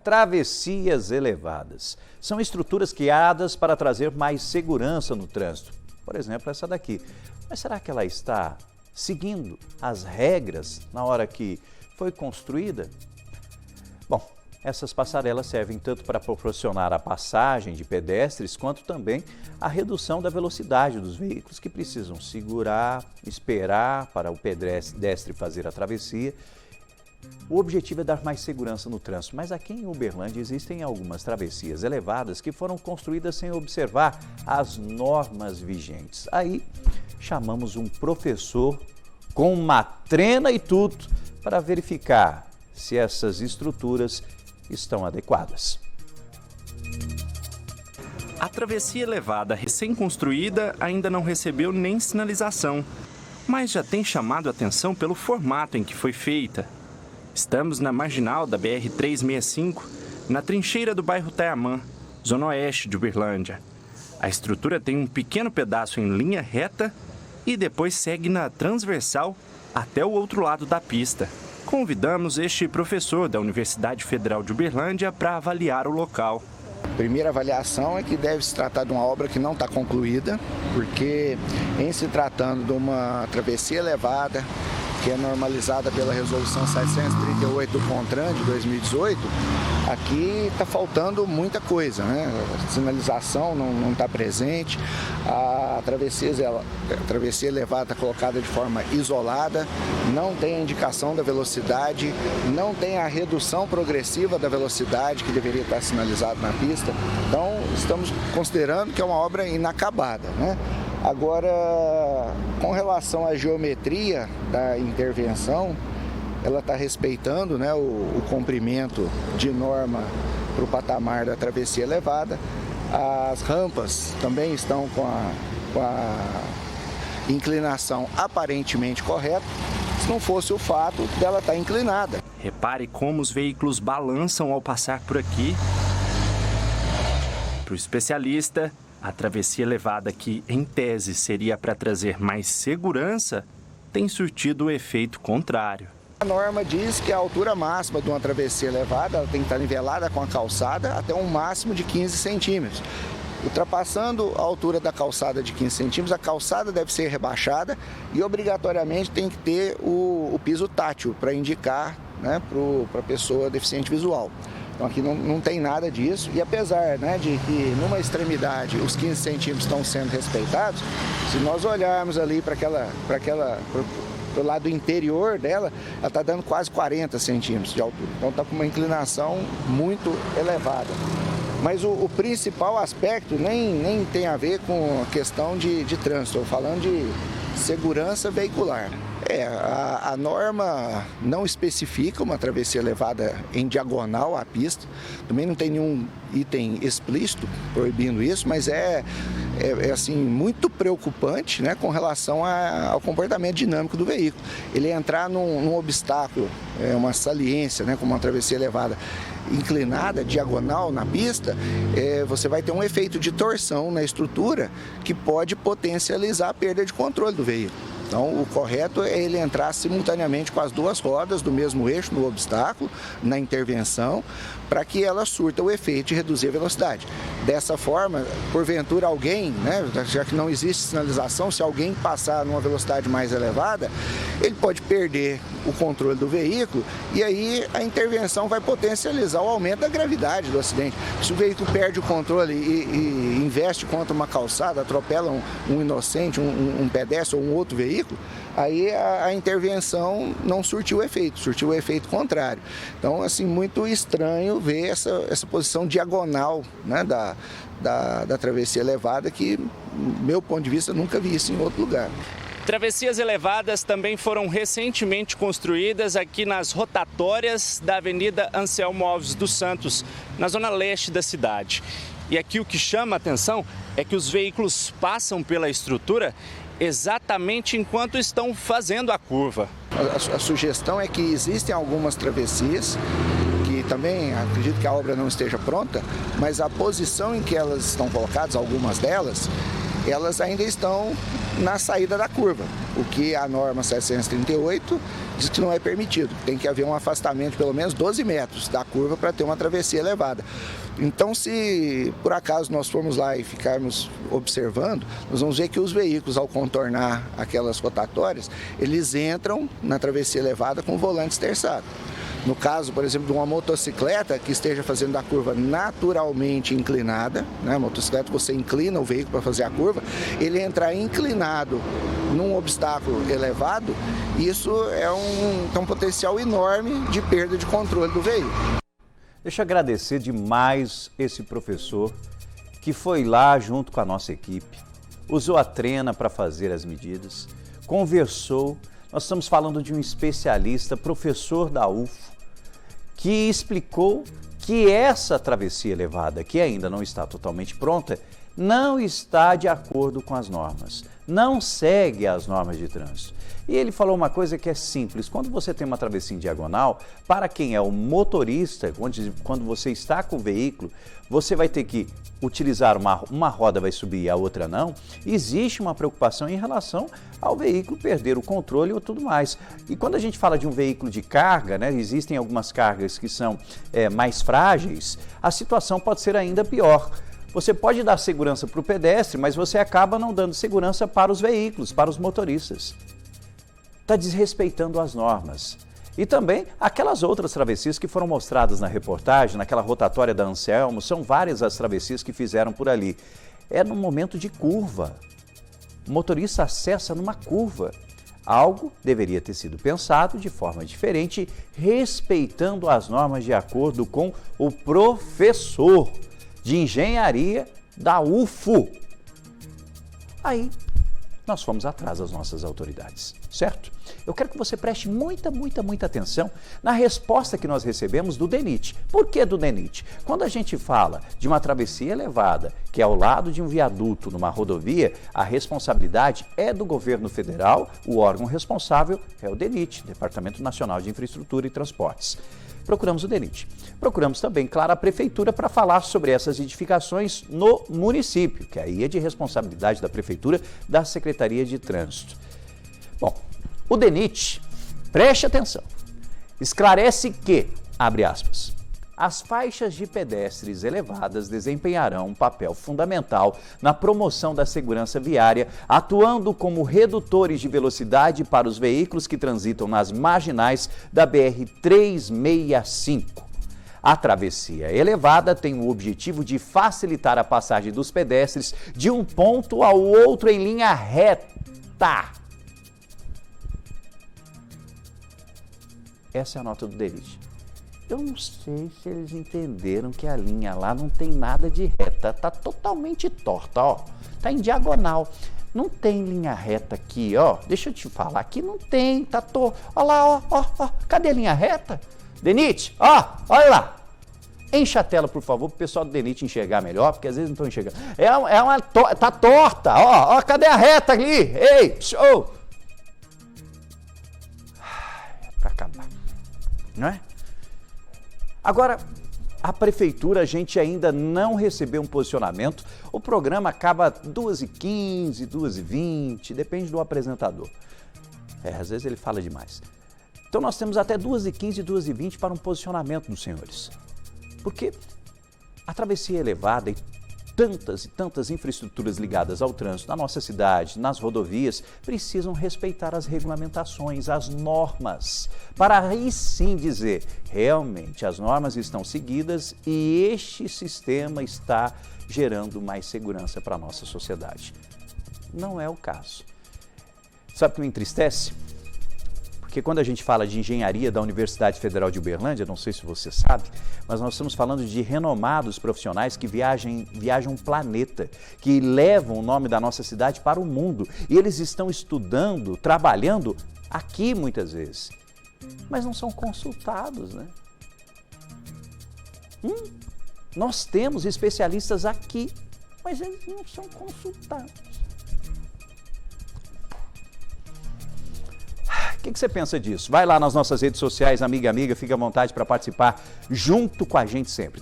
travessias elevadas. São estruturas criadas para trazer mais segurança no trânsito. Por exemplo, essa daqui. Mas será que ela está seguindo as regras na hora que foi construída? Bom, essas passarelas servem tanto para proporcionar a passagem de pedestres, quanto também a redução da velocidade dos veículos que precisam segurar, esperar para o pedestre fazer a travessia. O objetivo é dar mais segurança no trânsito, mas aqui em Uberlândia existem algumas travessias elevadas que foram construídas sem observar as normas vigentes. Aí chamamos um professor com uma trena e tudo para verificar se essas estruturas estão adequadas. A travessia elevada recém-construída ainda não recebeu nem sinalização, mas já tem chamado a atenção pelo formato em que foi feita. Estamos na marginal da BR-365, na trincheira do bairro Taiamã, zona oeste de Uberlândia. A estrutura tem um pequeno pedaço em linha reta e depois segue na transversal até o outro lado da pista. Convidamos este professor da Universidade Federal de Uberlândia para avaliar o local. A primeira avaliação é que deve se tratar de uma obra que não está concluída, porque em se tratando de uma travessia elevada, que é normalizada pela Resolução 738 do CONTRAN de 2018, aqui está faltando muita coisa, né? A sinalização não está presente, a travessia elevada está colocada de forma isolada, não tem a indicação da velocidade, não tem a redução progressiva da velocidade que deveria estar sinalizado na pista. Então, estamos considerando que é uma obra inacabada, né? Agora, com relação à geometria da intervenção, ela está respeitando, né, o comprimento de norma para o patamar da travessia elevada. As rampas também estão com a inclinação aparentemente correta, se não fosse o fato dela estar inclinada. Repare como os veículos balançam ao passar por aqui. Para o especialista, a travessia elevada, que em tese seria para trazer mais segurança, tem surtido o efeito contrário. A norma diz que a altura máxima de uma travessia elevada ela tem que estar nivelada com a calçada até um máximo de 15 centímetros. Ultrapassando a altura da calçada de 15 centímetros, a calçada deve ser rebaixada e obrigatoriamente tem que ter o piso tátil para indicar, né, para a pessoa deficiente visual. Então aqui não tem nada disso e apesar, né, de que numa extremidade os 15 centímetros estão sendo respeitados, se nós olharmos ali para o lado interior dela, ela está dando quase 40 centímetros de altura. Então está com uma inclinação muito elevada. Mas o principal aspecto nem tem a ver com a questão de trânsito, estou falando de segurança veicular. A norma não especifica uma travessia elevada em diagonal à pista, também não tem nenhum item explícito proibindo isso, mas é assim, muito preocupante, né, com relação ao comportamento dinâmico do veículo. Ele entrar num obstáculo, uma saliência, né, como uma travessia elevada, inclinada, diagonal na pista, você vai ter um efeito de torção na estrutura que pode potencializar a perda de controle do veículo. Então, o correto é ele entrar simultaneamente com as duas rodas do mesmo eixo no obstáculo, na intervenção, para que ela surta o efeito de reduzir a velocidade. Dessa forma, porventura alguém, né, já que não existe sinalização, se alguém passar numa velocidade mais elevada, ele pode perder o controle do veículo e aí a intervenção vai potencializar o aumento da gravidade do acidente. Se o veículo perde o controle e investe contra uma calçada, atropela um inocente, um pedestre ou um outro veículo, aí a intervenção não surtiu efeito, surtiu o efeito contrário. Então, assim, muito estranho ver essa posição diagonal, né, da travessia elevada, que, do meu ponto de vista, nunca vi isso em outro lugar. Travessias elevadas também foram recentemente construídas aqui nas rotatórias da Avenida Anselmo Alves dos Santos, na zona leste da cidade. E aqui o que chama a atenção é que os veículos passam pela estrutura exatamente enquanto estão fazendo a curva. A sugestão é que existem algumas travessias que também acredito que a obra não esteja pronta, mas a posição em que elas estão colocadas, algumas delas, elas ainda estão na saída da curva, o que a norma 738 diz que não é permitido. Tem que haver um afastamento de pelo menos 12 metros da curva para ter uma travessia elevada. Então, se por acaso nós formos lá e ficarmos observando, nós vamos ver que os veículos, ao contornar aquelas rotatórias, eles entram na travessia elevada com o volante esterçado. No caso, por exemplo, de uma motocicleta que esteja fazendo a curva naturalmente inclinada, né? A motocicleta, você inclina o veículo para fazer a curva, ele entrar inclinado num obstáculo elevado, isso tem um potencial enorme de perda de controle do veículo. Deixa eu agradecer demais esse professor que foi lá junto com a nossa equipe, usou a trena para fazer as medidas, conversou. Nós estamos falando de um especialista, professor da UFO, que explicou que essa travessia elevada, que ainda não está totalmente pronta, não está de acordo com as normas, não segue as normas de trânsito. E ele falou uma coisa que é simples: quando você tem uma travessia em diagonal, para quem é o motorista, quando você está com o veículo, você vai ter que utilizar uma roda, vai subir e a outra não. Existe uma preocupação em relação ao veículo perder o controle ou tudo mais. E quando a gente fala de um veículo de carga, né, existem algumas cargas que são mais frágeis, a situação pode ser ainda pior. Você pode dar segurança para o pedestre, mas você acaba não dando segurança para os veículos, para os motoristas. Está desrespeitando as normas. E também aquelas outras travessias que foram mostradas na reportagem, naquela rotatória da Anselmo, são várias as travessias que fizeram por ali. É no momento de curva. O motorista acessa numa curva. Algo deveria ter sido pensado de forma diferente, respeitando as normas de acordo com o professor de engenharia da UFO. Aí, nós fomos atrás das nossas autoridades, certo? Eu quero que você preste muita atenção na resposta que nós recebemos do DENIT. Por que do DENIT? Quando a gente fala de uma travessia elevada, que é ao lado de um viaduto numa rodovia, a responsabilidade é do governo federal, o órgão responsável é o DENIT, Departamento Nacional de Infraestrutura e Transportes. Procuramos o DENIT. Procuramos também, claro, a Prefeitura para falar sobre essas edificações no município, que aí é de responsabilidade da Prefeitura, da Secretaria de Trânsito. Bom, o DENIT, preste atenção, esclarece que, abre aspas, as faixas de pedestres elevadas desempenharão um papel fundamental na promoção da segurança viária, atuando como redutores de velocidade para os veículos que transitam nas marginais da BR-365. A travessia elevada tem o objetivo de facilitar a passagem dos pedestres de um ponto ao outro em linha reta. Essa é a nota do DENIT. Eu não sei se eles entenderam que a linha lá não tem nada de reta, tá totalmente torta, ó. Tá em diagonal. Não tem linha reta aqui, ó. Deixa eu te falar, aqui não tem, tá torto. Olha lá, ó. Cadê a linha reta? DENIT, ó, olha lá. Enche a tela, por favor, para o pessoal do DENIT enxergar melhor, porque às vezes não estão enxergando. Tá torta, ó, cadê a reta ali? Ei, show! É para acabar, não é? Agora, a Prefeitura, a gente ainda não recebeu um posicionamento. O programa acaba 2h15, 2h20, depende do apresentador. Às vezes ele fala demais. Então nós temos até 2h15, 2h20 para um posicionamento dos senhores. Porque a travessia elevada e tantas infraestruturas ligadas ao trânsito na nossa cidade, nas rodovias, precisam respeitar as regulamentações, as normas, para aí sim dizer, realmente as normas estão seguidas e este sistema está gerando mais segurança para a nossa sociedade. Não é o caso. Sabe o que me entristece? Porque quando a gente fala de engenharia da Universidade Federal de Uberlândia, não sei se você sabe, mas nós estamos falando de renomados profissionais que viajam um planeta, que levam o nome da nossa cidade para o mundo. E eles estão estudando, trabalhando aqui muitas vezes, mas não são consultados, né? Nós temos especialistas aqui, mas eles não são consultados. O que você pensa disso? Vai lá nas nossas redes sociais, amiga, fica à vontade para participar junto com a gente sempre.